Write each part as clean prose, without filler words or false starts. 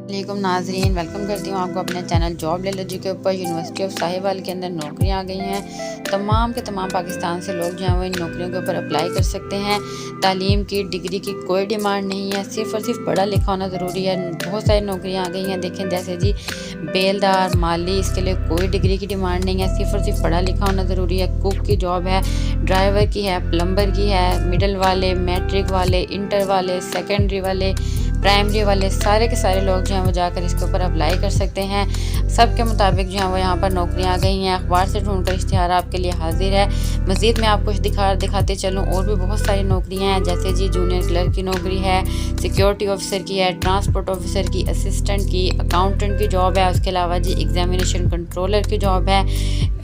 वालेकुम नाजरीन, वेलकम करती हूँ आपको अपने चैनल जॉब ले लो जी के ऊपर। यूनिवर्सिटी ऑफ साहिवाल के अंदर नौकरियाँ आ गई हैं। तमाम के तमाम पाकिस्तान से लोग जो हैं वो इन नौकरियों के ऊपर अप्लाई कर सकते हैं। तालीम की, डिग्री की कोई डिमांड नहीं है, सिर्फ़ और सिर्फ पढ़ा लिखा होना ज़रूरी है। बहुत सारी नौकरियाँ आ गई हैं, देखें जैसे जी बेलदार, माली, इसके लिए कोई डिग्री की डिमांड नहीं है, सिर्फ़ और सिर्फ पढ़ा लिखा होना ज़रूरी है। कुक की जॉब है, ड्राइवर की है, प्लम्बर की है, मिडल वाले, मैट्रिक वाले, इंटर वाले, सेकेंडरी वाले, प्राइमरी वाले, सारे के सारे लोग जो हैं वो जाकर इसके ऊपर अप्लाई कर सकते हैं। सब के मुताबिक जो है वो यहाँ पर नौकरियाँ आ गई हैं। अखबार से ढूंढकर इश्तिहार आपके लिए हाजिर है। मज़ीद मैं आपको दिखाते चलूँ, और भी बहुत सारी नौकरियाँ हैं, जैसे जी जूनियर क्लर्क की नौकरी है, सिक्योरिटी ऑफिसर की है, ट्रांसपोर्ट ऑफिसर की, असिस्टेंट की, अकाउंटेंट की जॉब है। उसके अलावा जी एग्जामिनेशन कंट्रोलर की जॉब है,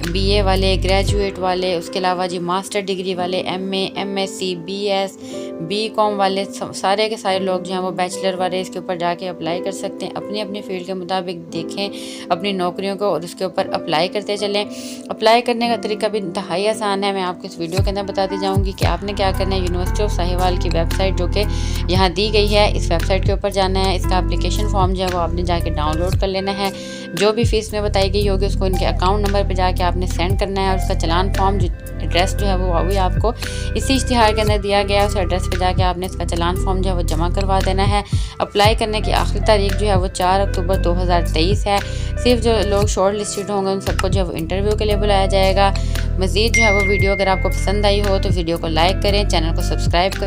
बीए वाले, ग्रेजुएट वाले, उसके अलावा जी मास्टर डिग्री वाले, एमए, एमएससी, बीएस, बीकॉम वाले, सारे के सारे लोग जो हैं वो बैचलर वाले इसके ऊपर जाके अप्लाई कर सकते हैं। अपनी अपनी फील्ड के मुताबिक देखें अपनी नौकरियों को और उसके ऊपर अप्लाई करते चलें। अप्लाई करने का तरीका भी इंतहाई आसान है, मैं आपको इस वीडियो के अंदर बताती जाऊँगी कि आपने क्या करना है। यूनिवर्सिटी ऑफ साहिवाल की वेबसाइट जो कि यहाँ दी गई है, इस वेबसाइट के ऊपर जाना है। इसका एप्लीकेशन फॉर्म जो है वो आपने जाके डाउनलोड कर लेना है। जो भी फीस में बताई गई होगी उसको इनके अकाउंट नंबर पर जाके आपने सेंड करना है, और उसका चलान फॉर्म एड्रेस जो है वो अभी आपको इसी इश्तिहार के अंदर दिया गया है। उस एड्रेस पे जाके आपने इसका चलान फॉर्म जो है वो जमा करवा देना है। अप्लाई करने की आखिरी तारीख जो है वो 4 अक्टूबर 2023 है। सिर्फ जो लोग शॉर्ट लिस्टेड होंगे उन सबको जो है वो इंटरव्यू के लिए बुलाया जाएगा। मज़ीद जो है वो वीडियो अगर आपको पसंद आई हो तो वीडियो को लाइक करें, चैनल को सब्सक्राइब करें।